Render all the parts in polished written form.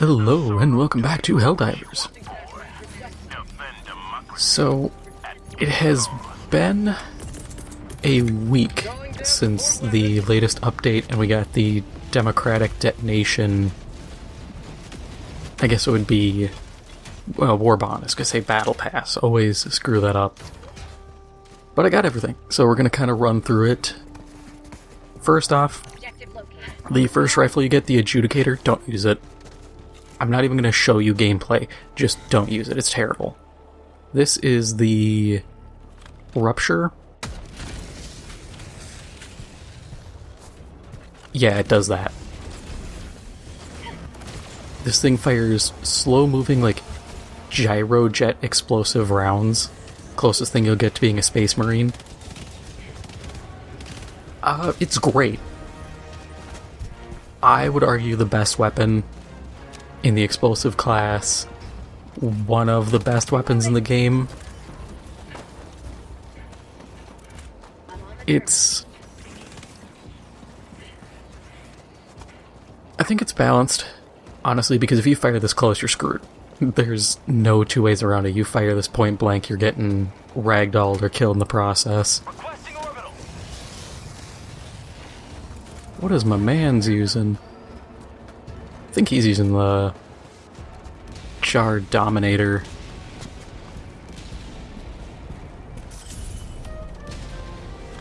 Hello and welcome back to Helldivers. So, it has been a week since the latest update and we got the Democratic Detonation, I guess it would be, well, Warbond. I was going to say Battle Pass. Always screw that up. But I got everything, so we're going to kind of run through it. First off, the first rifle you get, the Adjudicator, don't use it. I'm not even going to show you gameplay, just don't use it, it's terrible. This is the Rupture. Yeah, it does that. This thing fires slow-moving, like, gyrojet explosive rounds. Closest thing you'll get to being a Space Marine. It's great. I would argue the best weapon in the explosive class, one of the best weapons in the game. I think it's balanced, honestly, because if you fire this close, you're screwed. There's no two ways around it. You fire this point blank, you're getting ragdolled or killed in the process. What is my man's using? I think he's using the Jar Dominator.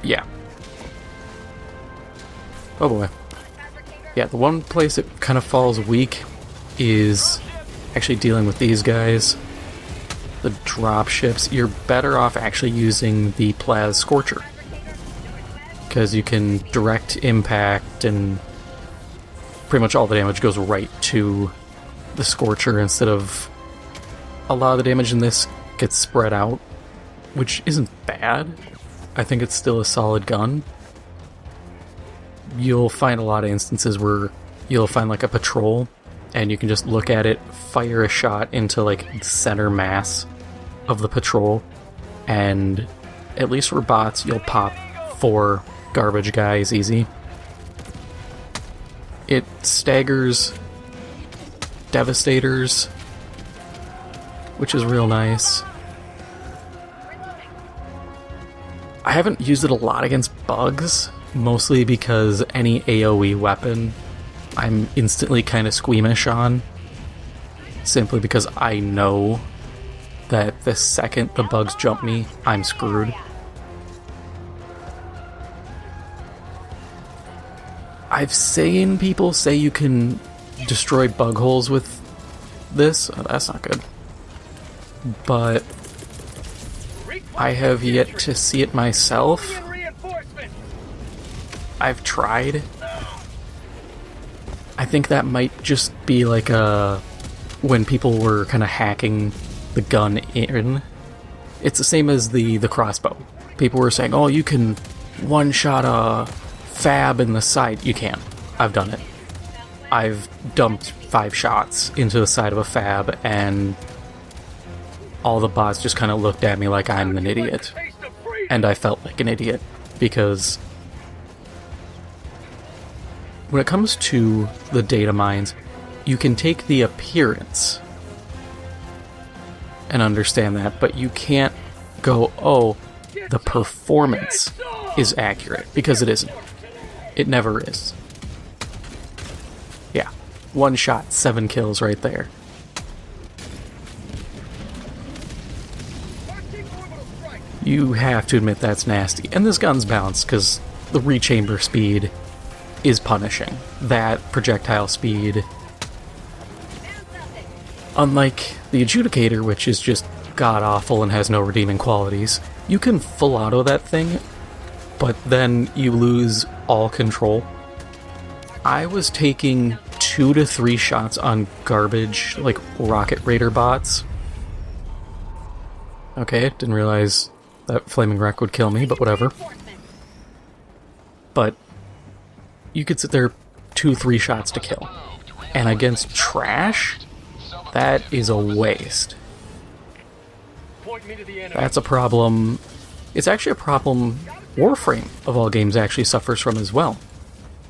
Yeah. Oh boy. Yeah, the one place it kind of falls weak is actually dealing with these guys. The dropships. You're better off actually using the Plaz Scorcher, because you can direct impact and pretty much all the damage goes right to the Scorcher instead of a lot of the damage in this gets spread out, which isn't bad. I think it's still a solid gun. You'll find a lot of instances where you'll find like a patrol and you can just look at it, fire a shot into like the center mass of the patrol, and at least for bots you'll pop 4 garbage guys easy. It staggers Devastators, which is real nice. I haven't used it a lot against bugs, mostly because any AoE weapon I'm instantly kind of squeamish on, simply because I know that the second the bugs jump me, I'm screwed. I've seen people say you can destroy bug holes with this. Oh, that's not good. But I have yet to see it myself. I've tried. I think that might just be like when people were kind of hacking the gun in. It's the same as the crossbow. People were saying, oh, you can one-shot a fab in the side. You can. I've done it. I've dumped 5 shots into the side of a fab and all the bots just kind of looked at me like I'm an idiot. And I felt like an idiot because when it comes to the data mines, you can take the appearance and understand that, but you can't go, oh, the performance is accurate, because it isn't. It never is. Yeah, 1 shot, 7 kills right there. You have to admit that's nasty. And this gun's balanced, because the rechamber speed is punishing. That projectile speed, unlike the Adjudicator, which is just god-awful and has no redeeming qualities, you can full auto that thing, but then you lose all control. I was taking 2 to 3 shots on garbage, like Rocket Raider bots. Okay, didn't realize that Flaming Wreck would kill me, but whatever. But you could sit there 2-3 shots to kill. And against trash, that is a waste. That's a problem. It's actually a problem Warframe, of all games, actually suffers from as well.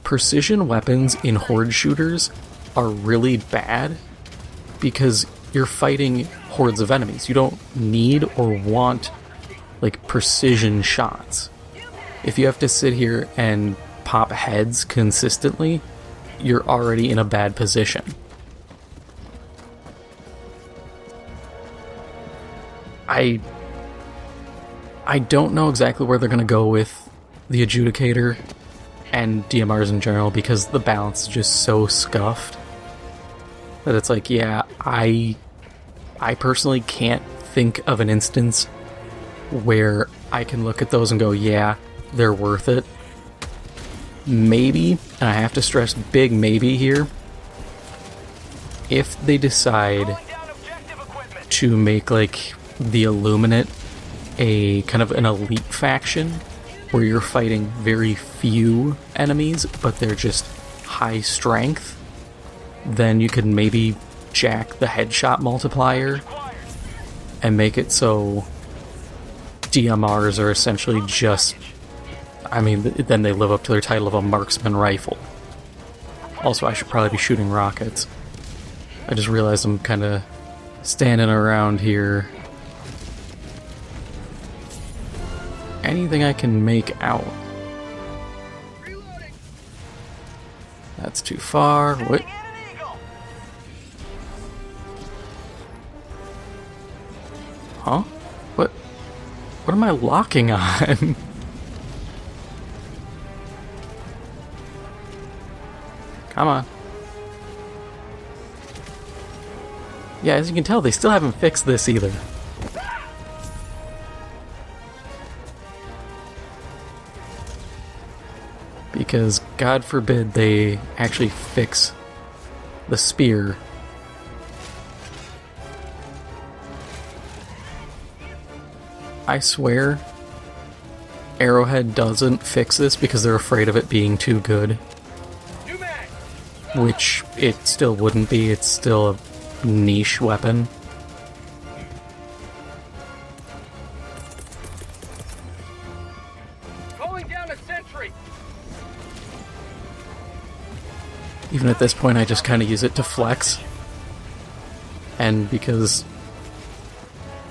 Precision weapons in horde shooters are really bad because you're fighting hordes of enemies. You don't need or want, like, precision shots. If you have to sit here and pop heads consistently, you're already in a bad position. I don't know exactly where they're going to go with the Adjudicator and DMRs in general, because the balance is just so scuffed that it's like, yeah, I personally can't think of an instance where I can look at those and go, yeah, they're worth it. Maybe, and I have to stress big maybe here, if they decide to make, like, the Illuminate a kind of an elite faction where you're fighting very few enemies, but they're just high strength, then you could maybe jack the headshot multiplier and make it so DMRs are essentially just, I mean, then they live up to their title of a marksman rifle. Also, I should probably be shooting rockets. I just realized I'm kind of standing around here. Anything I can make out? That's too far. What? Huh? What am I locking on? Come on. Yeah, as you can tell, they still haven't fixed this either. Because, God forbid, they actually fix the spear. I swear, Arrowhead doesn't fix this because they're afraid of it being too good. Which it still wouldn't be, it's still a niche weapon. Calling down a sentry. Even at this point, I just kind of use it to flex. And because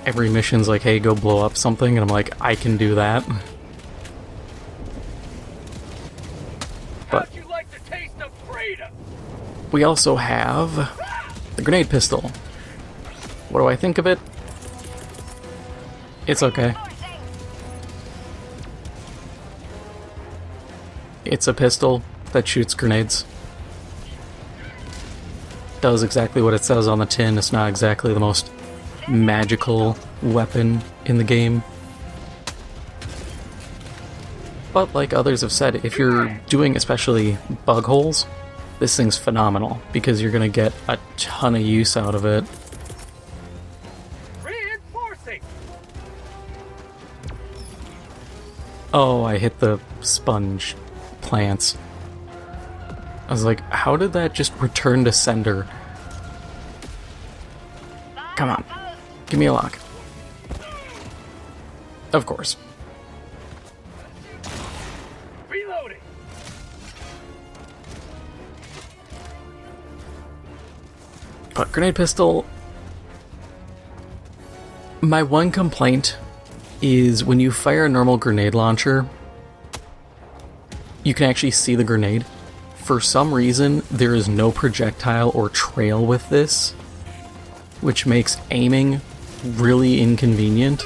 every mission's like, hey, go blow up something, and I'm like, I can do that. But How'd you like the taste of freedom? we also have the grenade pistol. What do I think of it? It's okay. It's a pistol that shoots grenades. Does exactly what it says on the tin. It's not exactly the most magical weapon in the game. But like others have said, if you're doing especially bug holes, this thing's phenomenal because you're gonna get a ton of use out of it. Reinforcing. Oh, I hit the sponge plants. I was like, how did that just return to sender? Come on. Give me a lock. Of course. Reloading. But grenade pistol... My one complaint is when you fire a normal grenade launcher, you can actually see the grenade. For some reason, there is no projectile or trail with this, which makes aiming really inconvenient.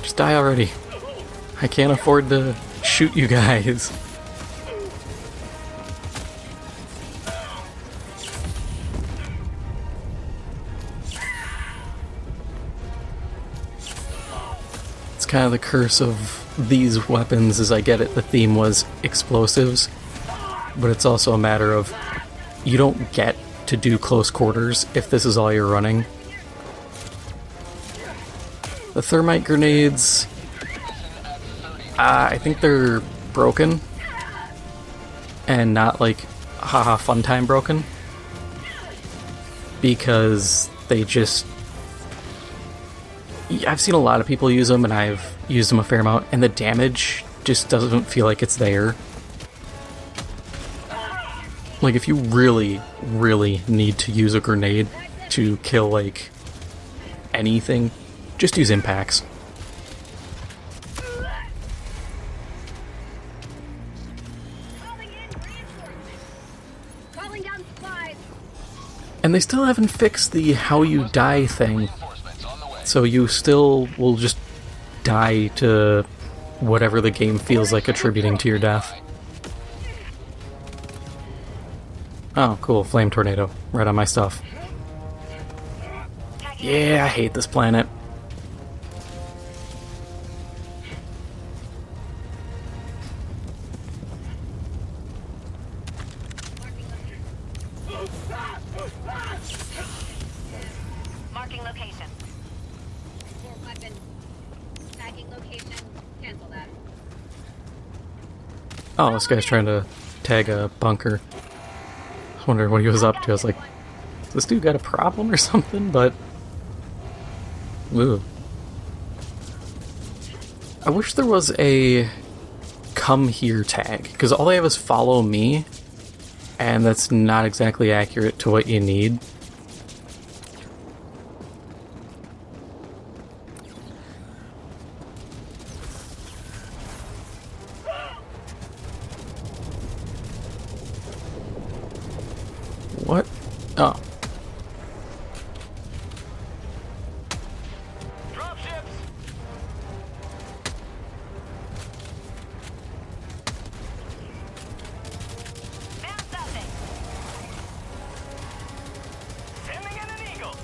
Just die already. I can't afford to shoot you guys. Kind of the curse of these weapons, as I get it, the theme was explosives, but it's also a matter of you don't get to do close quarters if this is all you're running. The thermite grenades, I think they're broken and not like haha fun time broken, because they just, I've seen a lot of people use them, and I've used them a fair amount, and the damage just doesn't feel like it's there. Like, if you really, really need to use a grenade to kill, like, anything, just use impacts. And they still haven't fixed the how you die thing. So you still will just die to whatever the game feels like attributing to your death. Oh, cool. Flame tornado. Right on my stuff. Yeah, I hate this planet. Marking location. Weapon. Tagging location. Cancel that. Oh, this guy's trying to tag a bunker. I was wondering what he was up to. I was like, this dude got a problem or something? But, ooh. I wish there was a come here tag, because all they have is follow me, and that's not exactly accurate to what you need. What? Oh. Dropships! Found something. Sending in an eagle!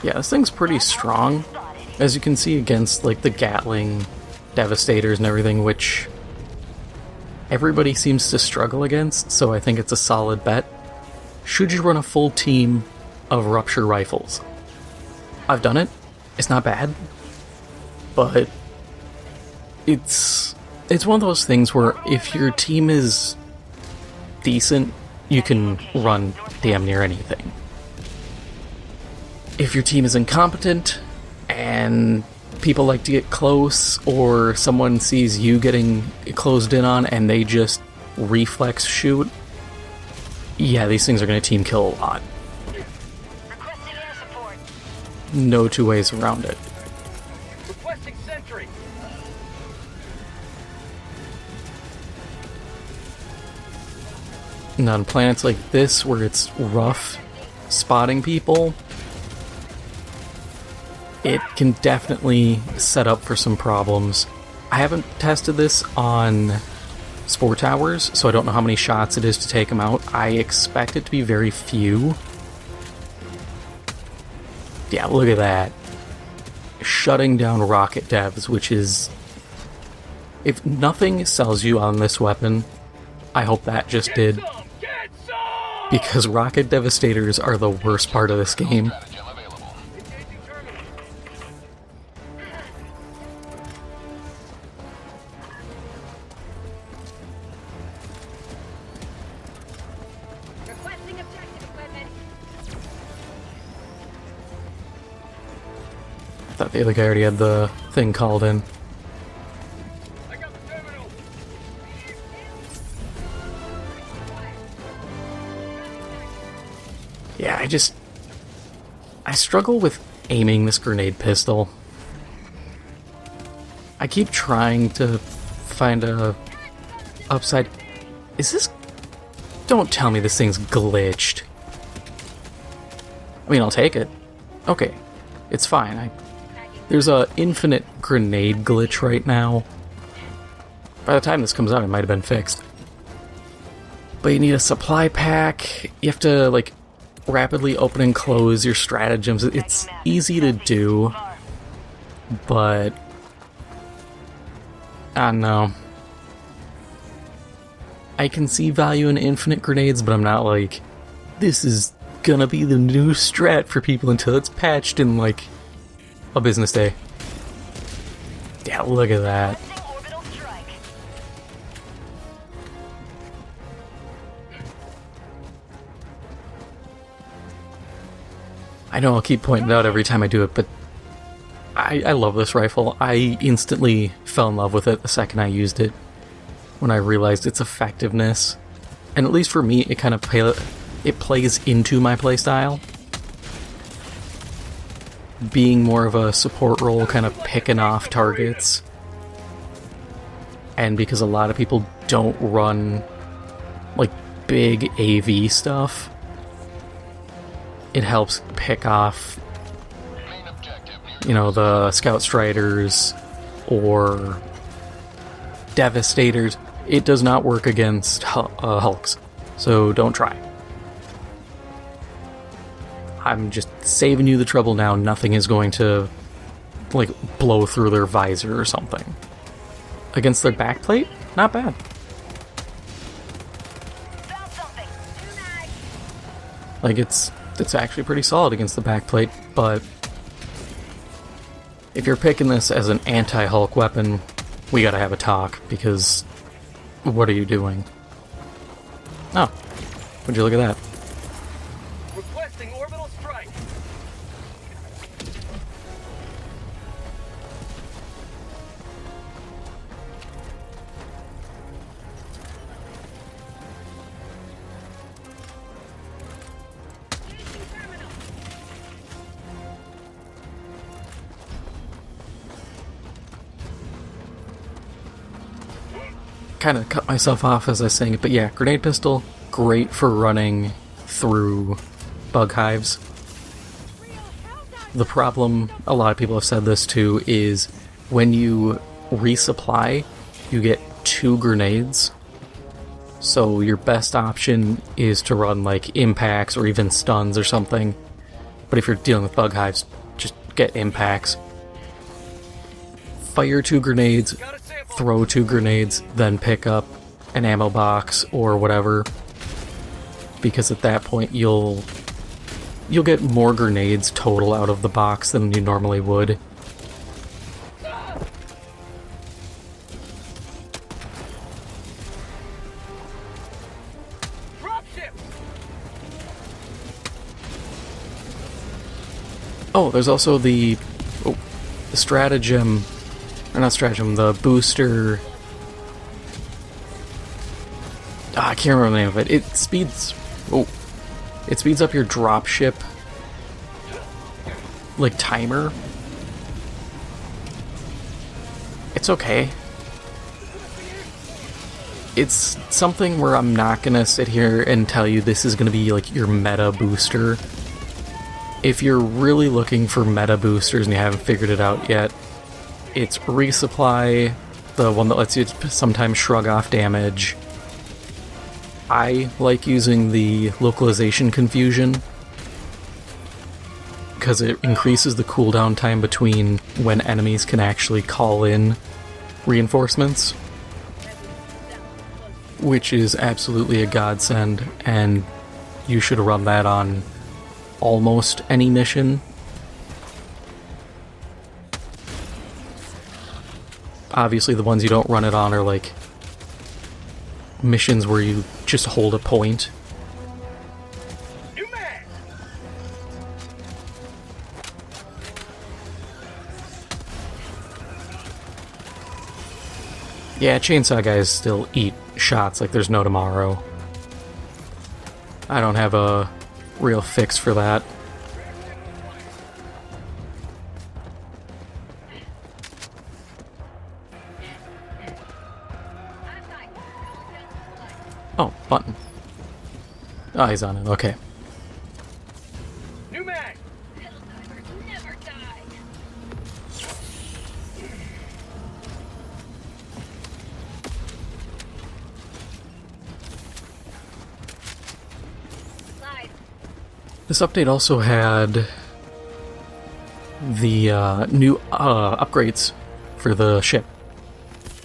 Yeah, this thing's pretty strong, as you can see, against, like, the Gatling Devastators and everything, which everybody seems to struggle against, so I think it's a solid bet. Should you run a full team of Rupture Rifles? I've done it. It's not bad. But it's one of those things where if your team is decent, you can run damn near anything. If your team is incompetent, and people like to get close, or someone sees you getting closed in on and they just reflex shoot, yeah, these things are going to team kill a lot. Requesting air support. No two ways around it. Requesting sentry! And on planets like this, where it's rough spotting people, it can definitely set up for some problems. I haven't tested this on Spore Towers, so I don't know how many shots it is to take them out. I expect it to be very few. Yeah, look at that. Shutting down rocket devs, which is... if nothing sells you on this weapon, I hope that just did. Get some! Because rocket devastators are the worst part of this game. Engaging terminal. Requesting objective equipment. I thought the other guy already had the thing called in. I got the terminal! Yeah, I struggle with aiming this grenade pistol. I keep trying to find a upside... Is this... Don't tell me this thing's glitched. I mean, I'll take it. Okay. It's fine. There's a infinite grenade glitch right now. By the time this comes out, it might have been fixed. But you need a supply pack. You have to, like, rapidly open and close your stratagems. It's easy to do, but I don't know. I can see value in infinite grenades, but I'm not like, this is gonna be the new strat for people until it's patched in, like, a business day. Yeah, look at that. Requesting orbital strike. I know I'll keep pointing it out every time I do it, but I love this rifle. I instantly fell in love with it the second I used it, when I realized its effectiveness. And at least for me, it kind of plays into my playstyle. Being more of a support role, kind of picking off targets. And because a lot of people don't run, like, big AV stuff, it helps pick off, you know, the Scout Striders or Devastators. It does not work against Hulks, so don't try. I'm just saving you the trouble now. Nothing is going to, like, blow through their visor or something. Against their backplate, not bad. Found something. Like, it's actually pretty solid against the backplate, but if you're picking this as an anti-Hulk weapon, we gotta have a talk, because what are you doing? Oh, would you look at that? Requesting orbital strike. Kind of cut myself off as I was saying it, but yeah, grenade pistol, great for running through bug hives. The problem, a lot of people have said this too, is when you resupply, you get 2 grenades. So your best option is to run like impacts or even stuns or something. But if you're dealing with bug hives, just get impacts. Fire 2 grenades, Got a sample. throw 2 grenades, then pick up an ammo box or whatever. Because at that point you'll get more grenades total out of the box than you normally would. Dropship. Oh, there's also the stratagem, or not stratagem, the booster. I can't remember the name of it. It speeds up your dropship, like, timer. It's okay. It's something where I'm not gonna sit here and tell you this is gonna be like your meta booster. If you're really looking for meta boosters and you haven't figured it out yet, it's resupply, the one that lets you sometimes shrug off damage. I like using the localization confusion because it increases the cooldown time between when enemies can actually call in reinforcements, which is absolutely a godsend, and you should run that on almost any mission. Obviously the ones you don't run it on are like missions where you just hold a point. New mag. Yeah, chainsaw guys still eat shots like there's no tomorrow. I don't have a real fix for that. Oh, button. Oh, he's on it. Okay. New mag. Helldivers never die. Live. This update also had the new upgrades for the ship.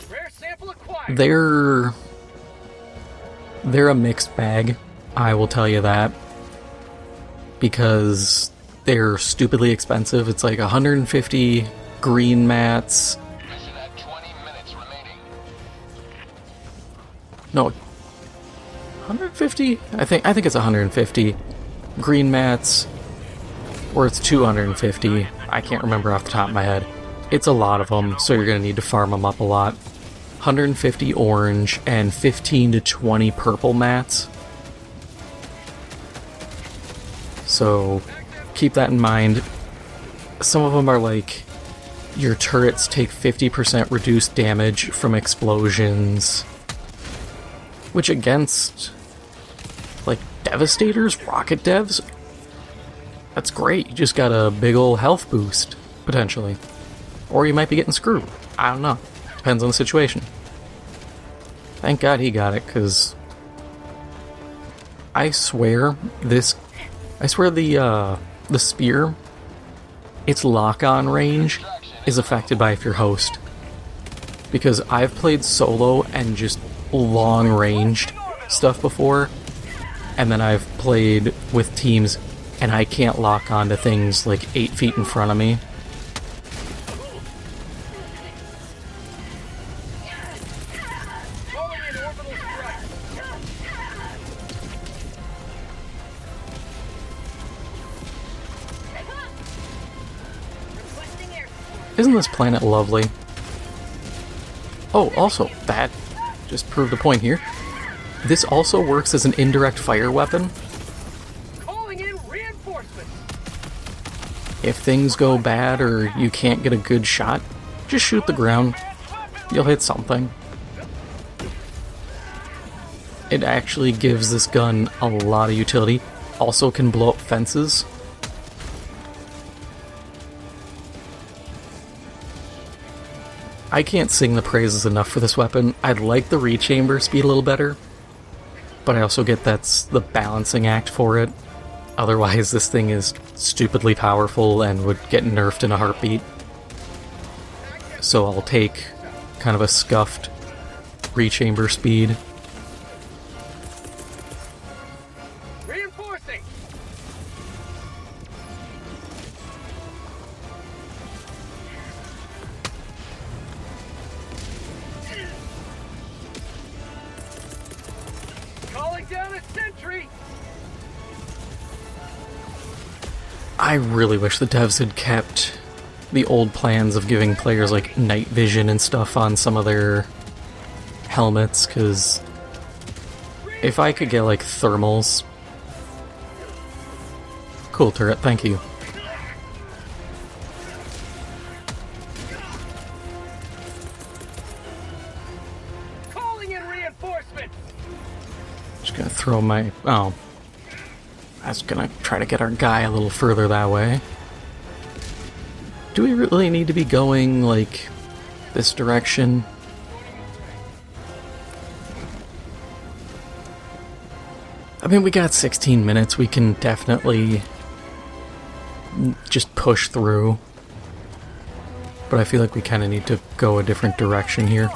Rare sample acquired. They're a mixed bag, I will tell you that, because they're stupidly expensive. It's like 150 green mats. Mission at 20 minutes remaining. No, 150? I think it's 150 green mats, or it's 250. I can't remember off the top of my head. It's a lot of them, so you're going to need to farm them up a lot. 150 orange and 15 to 20 purple mats. So keep that in mind. Some of them are like, your turrets take 50% reduced damage from explosions, which against like Devastators, Rocket Devs, that's great. You just got a big ol' health boost, potentially. Or you might be getting screwed. I don't know. Depends on the situation. Thank God he got it, because I swear the spear, its lock-on range is affected by if you're host. Because I've played solo and just long-ranged stuff before, and then I've played with teams and I can't lock onto things like 8 feet in front of me. Calling in orbital strike. Requesting air support. Isn't this planet lovely? Oh, also, that just proved a point here. This also works as an indirect fire weapon. Calling in reinforcements. If things go bad or you can't get a good shot, just shoot the ground. You'll hit something. It actually gives this gun a lot of utility. Also can blow up fences. I can't sing the praises enough for this weapon. I'd like the rechamber speed a little better, but I also get that's the balancing act for it. Otherwise, this thing is stupidly powerful and would get nerfed in a heartbeat. So I'll take kind of a scuffed rechamber speed. Reinforcing. Calling down a sentry. I really wish the devs had kept the old plans of giving players like night vision and stuff on some of their helmets, because if I could get like thermals... Cool turret, thank you. Calling in reinforcements. Just gonna throw my... oh. I was gonna try to get our guy a little further that way. Do we really need to be going, like, this direction? I mean, we got 16 minutes. We can definitely just push through. But I feel like we kind of need to go a different direction here.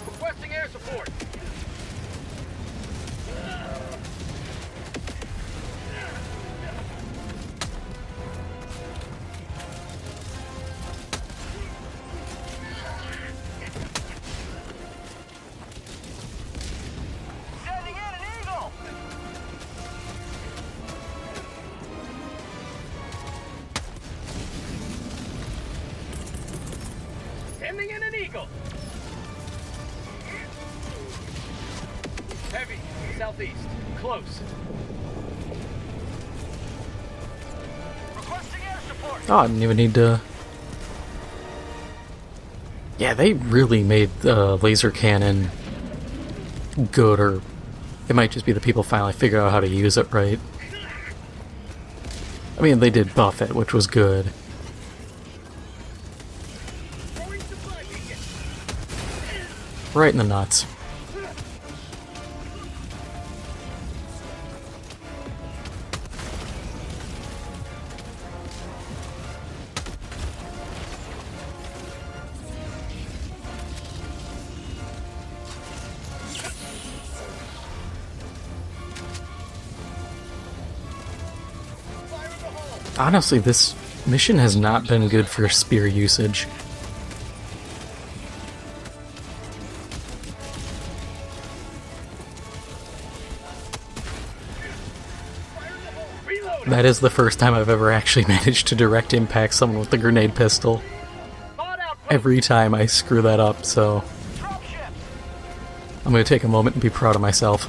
Requesting air support. Sending in an eagle. Sending in an eagle. Heavy, southeast, close. Requesting air support. Oh, I didn't even need to... Yeah, they really made the laser cannon good, or it might just be the people finally figured out how to use it right. I mean, they did buff it, which was good. Throwing supply beacon. Right in the nuts. Fire in the hole. Honestly, this mission has not been good for spear usage. Fire in the hole. Reloading. That is the first time I've ever actually managed to direct impact someone with the grenade pistol. Spot out. Every time I screw that up, so Dropship. I'm gonna take a moment and be proud of myself.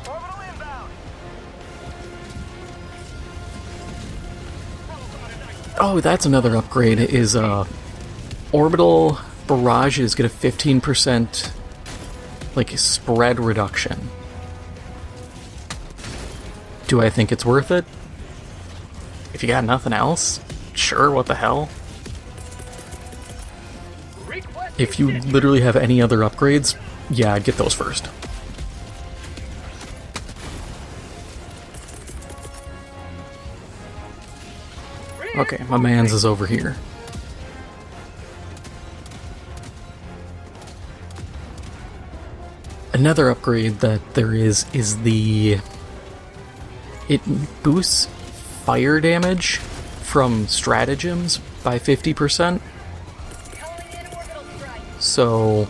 Orbital inbound. Oh, that's another upgrade, is orbital barrages get a 15% like spread reduction. Do I think it's worth it? If you got nothing else, sure, what the hell? Request. If you literally have any other upgrades, yeah, I'd get those first. Okay, my man's is over here. Another upgrade that there is the... It boosts fire damage from stratagems by 50%. Calling in orbital strike. So...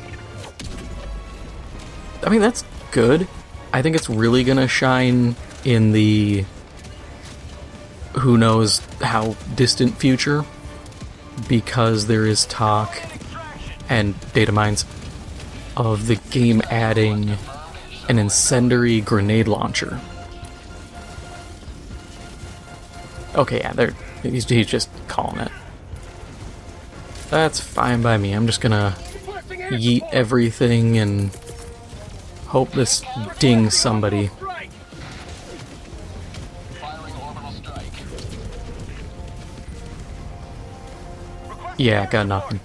I mean, that's good. I think it's really gonna shine in the... who knows how distant future, because there is talk and data mines of the game adding an incendiary grenade launcher. Okay, yeah, he's just calling it. That's fine by me. I'm just gonna Requesting air yeet support. everything and hope this dings somebody. Strike. Yeah, got nothing.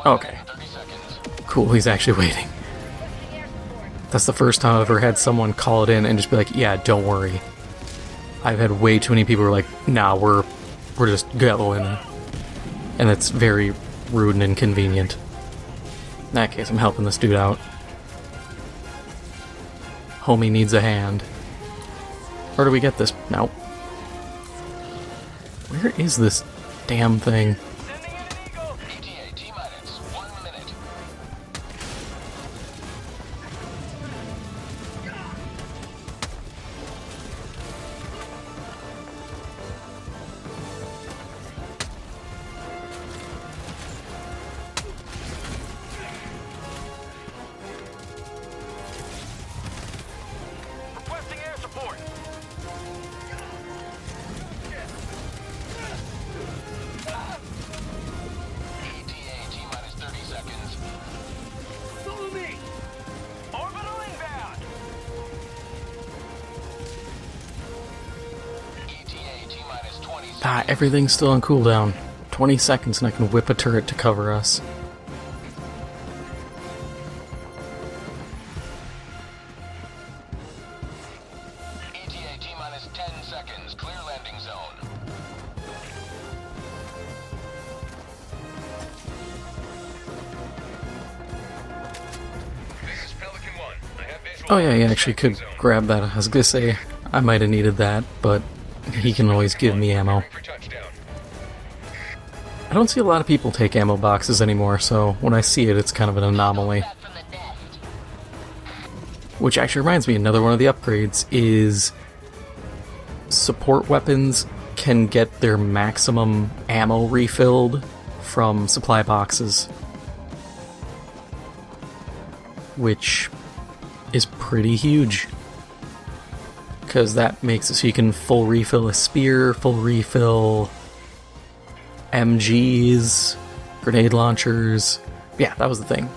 Okay. Cool, he's actually waiting. Requesting air support. That's the first time I've ever had someone call it in and just be like, yeah, don't worry. I've had way too many people who are like, nah, we're just going. And it's very rude and inconvenient. In that case, I'm helping this dude out. Homie needs a hand. Where do we get this? Nope. Where is this damn thing? Sending in an eagle. ETA T-minus 1 minute. Requesting air support. ETA T-minus 30 seconds. Follow me. Orbital inbound. ETA T-minus 20 seconds. Ah, everything's still on cooldown. 20 seconds and I can whip a turret to cover us. ETA T-minus 10 seconds. Clear landing zone. This is Pelican 1. I have visual. Oh yeah, you actually could grab that. I was gonna say, I might have needed that, but he can always give me ammo. For touchdown. I don't see a lot of people take ammo boxes anymore, so when I see it, it's kind of an anomaly. That from the nest. Which actually reminds me, another one of the upgrades is support weapons can get their maximum ammo refilled from supply boxes. Which is pretty huge. Because that makes it so you can full refill a spear, full refill MGs, grenade launchers. Yeah, that was the thing.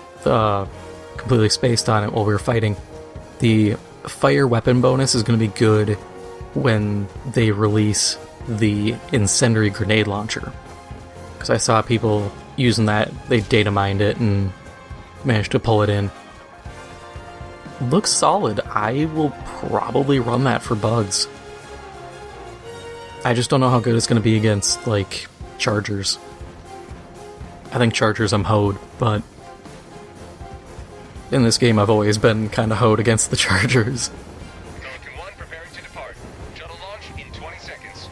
Completely spaced on it while we were fighting. The fire weapon bonus is going to be good when they release the incendiary grenade launcher. Because I saw people using that, they data mined it and managed to pull it in. Looks solid. I will probably run that for bugs. I just don't know how good it's going to be against, like, chargers. I think chargers I'm hoed, but in this game I've always been kind of hoed against the chargers. Pelican 1 preparing to depart. Shuttle launch in 20 seconds.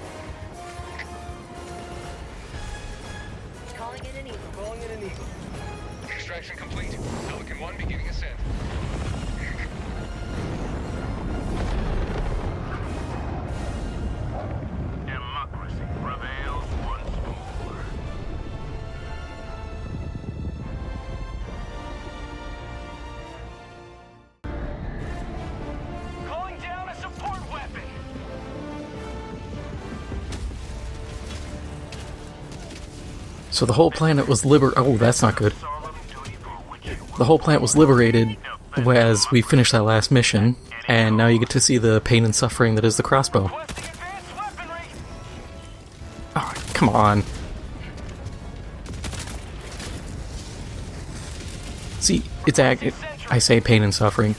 Calling in an eagle. Calling in an eagle. Extraction complete. Pelican 1 beginning ascent. So the whole planet was oh, that's not good. The whole planet was liberated as we finished that last mission, and now you get to see the pain and suffering that is the crossbow. Oh, come on. See, I say pain and suffering.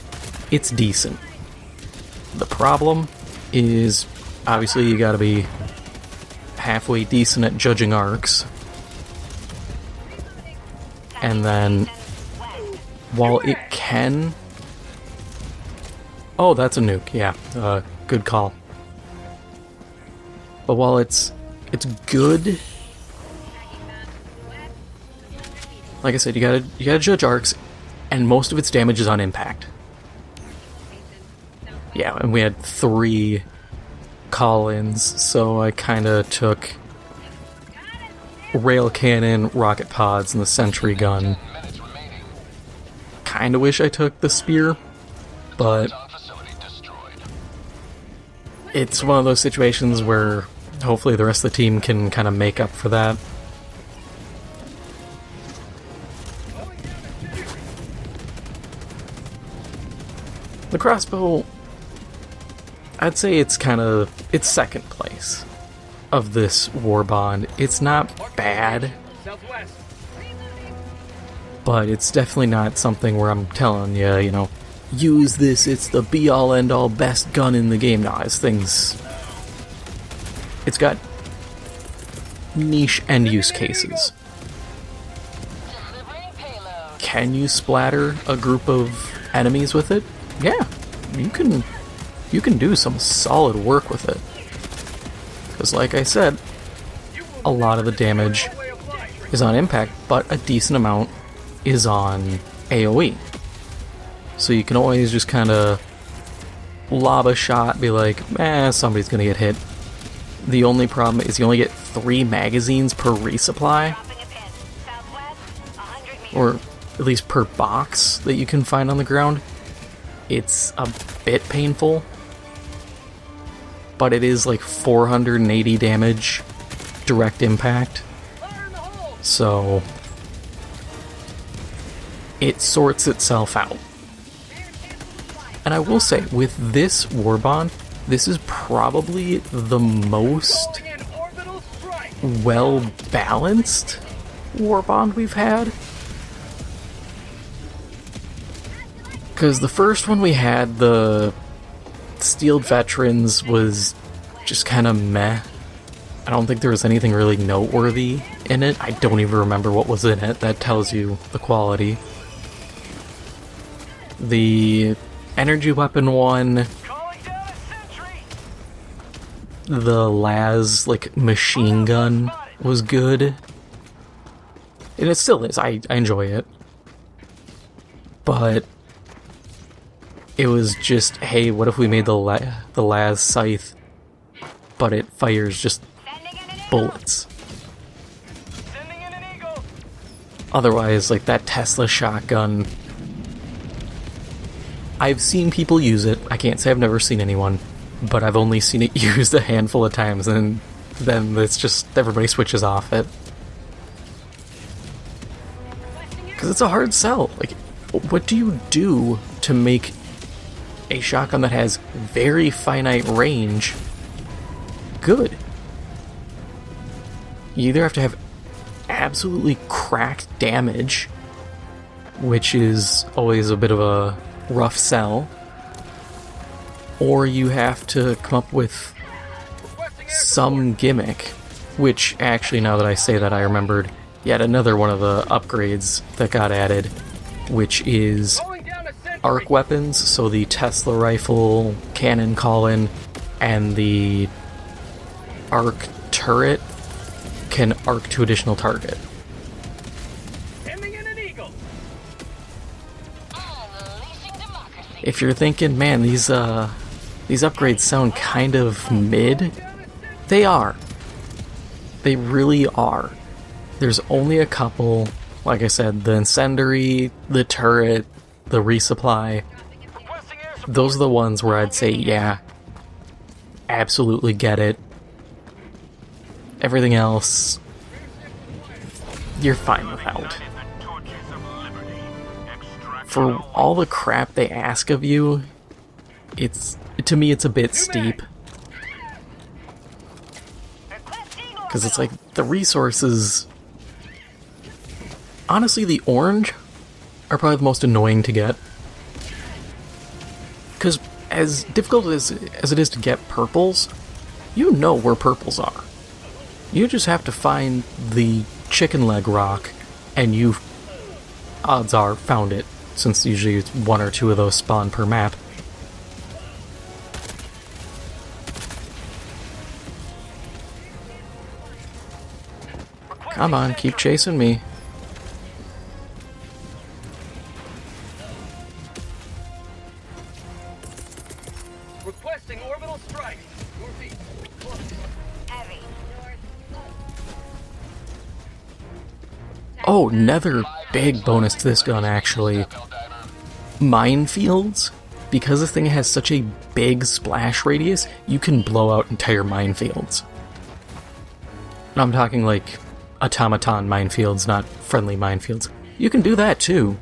It's decent. The problem is, obviously, you gotta be halfway decent at judging arcs. And then, while it can... Oh, that's a nuke, yeah. Good call. But while it's good... Like I said, you gotta judge arcs, and most of its damage is on impact. Yeah, and we had 3 call-ins, so I kinda took rail cannon, rocket pods, and the sentry gun. Kinda wish I took the spear, but it's one of those situations where hopefully the rest of the team can kind of make up for that. The crossbow, I'd say it's second place of this Warbond. It's not bad, but it's definitely not something where I'm telling you, you know, use this, it's the be-all end-all best gun in the game. No, it's got niche end use cases. Can you splatter a group of enemies with it? Yeah, you can do some solid work with it. Because like I said, a lot of the damage is on impact, but a decent amount is on AoE. So you can always just kind of lob a shot, be like, somebody's gonna get hit. The only problem is you only get 3 magazines per resupply. Or at least per box that you can find on the ground. It's a bit painful, but it is like 480 damage direct impact, so it sorts itself out. And I will say, with this Warbond, this is probably the most well-balanced Warbond we've had. Because the first one we had, the Steeled Veterans, was just kind of meh. I don't think there was anything really noteworthy in it. I don't even remember what was in it. That tells you the quality. The energy weapon one, the Laz, like, machine gun was good. And it still is. I enjoy it. But it was just, hey, what if we made the Laz scythe, but it fires just bullets? Otherwise, like, that Tesla shotgun, I've seen people use it. I can't say I've never seen anyone, but I've only seen it used a handful of times, and then it's just, everybody switches off it. Because it's a hard sell. Like, what do you do to make a shotgun that has very finite range good? You either have to have absolutely cracked damage, which is always a bit of a rough sell, or you have to come up with some gimmick, which actually, now that I say that, I remembered yet another one of the upgrades that got added, which is arc weapons. So the Tesla rifle, cannon call-in, and the arc turret can arc to additional target. If you're thinking, man, these upgrades sound kind of mid, they are. They really are. There's only a couple, like I said, the incendiary, the turret, the resupply. Those are the ones where I'd say, yeah, absolutely get it. Everything else, you're fine without. For all the crap they ask of you, to me it's a bit steep. Because it's like, the resources... Honestly, the orange are probably the most annoying to get. Because as difficult as it is to get purples, you know where purples are. You just have to find the chicken leg rock, and you've, odds are, found it, since usually it's 1 or 2 of those spawn per map. Come on, keep chasing me. Requesting orbital strike. Northeast. Heavy. Oh, another big bonus to this gun, actually. Minefields. Because this thing has such a big splash radius, you can blow out entire minefields. And I'm talking like automaton minefields, not friendly minefields. You can do that too.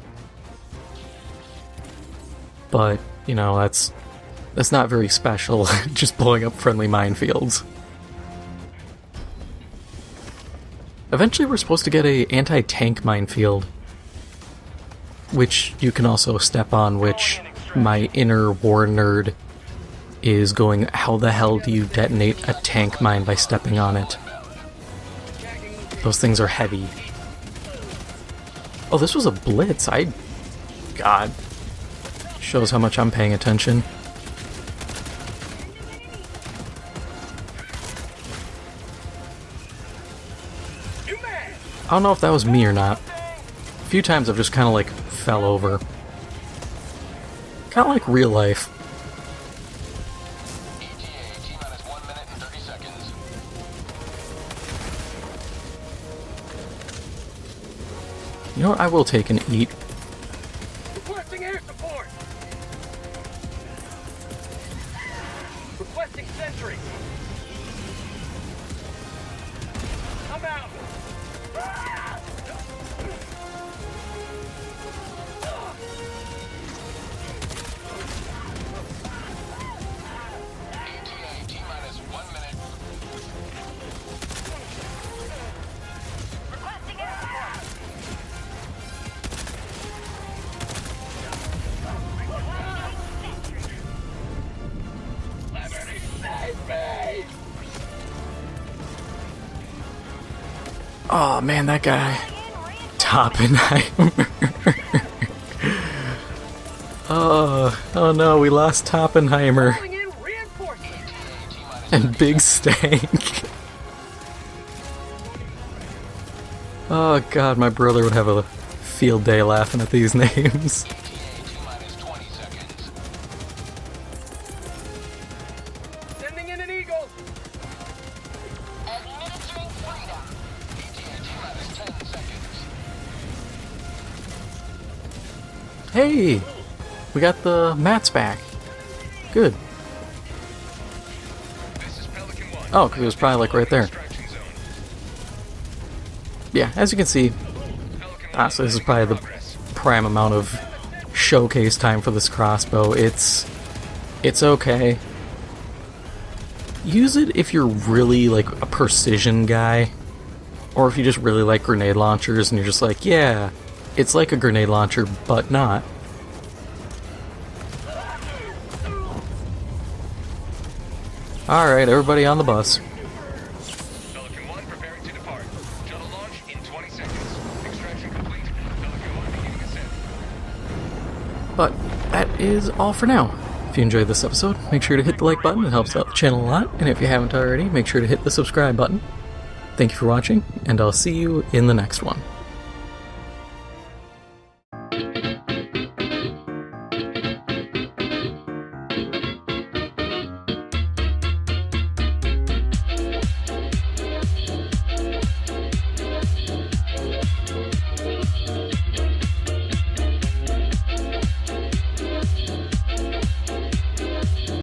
But, you know, that's not very special, just blowing up friendly minefields. Eventually we're supposed to get a anti-tank minefield, which you can also step on, which my inner war nerd is going, how the hell do you detonate a tank mine by stepping on it? Those things are heavy. Oh, this was a blitz. God. Shows how much I'm paying attention. I don't know if that was me or not. A few times I've just kind of like fell over. Kind of like real life. ETA, T-minus 1 minute and 30 seconds. You know what? I will take an eat. Requesting air support. Requesting sentry. I'm out. ETA, T-minus 1 minute. Requesting air support. Oh man, that guy. Toppenheimer. Oh no, we lost Toppenheimer. Calling in reinforcements. And Big Stank. Oh god, my brother would have a field day laughing at these names. ETA, T-minus 20 seconds. Sending in an eagle. Administering freedom. ETA, T-minus 10 seconds. Hey! We got the mats back. Good. This is Pelican 1. Oh, because it was probably like right there. Extraction zone. Yeah, as you can see, Pelican 1, honestly, this is probably the progress. prime amount of showcase time for this crossbow. It's okay. Use it if you're really like a precision guy, or if you just really like grenade launchers and you're just like, yeah, it's like a grenade launcher, but not. Alright, everybody on the bus. Pelican 1 preparing to depart. Shuttle launch in 20 seconds. Extraction complete. Pelican 1 beginning ascent. But that is all for now. If you enjoyed this episode, make sure to hit the like button, it helps out the channel a lot, and if you haven't already, make sure to hit the subscribe button. Thank you for watching, and I'll see you in the next one.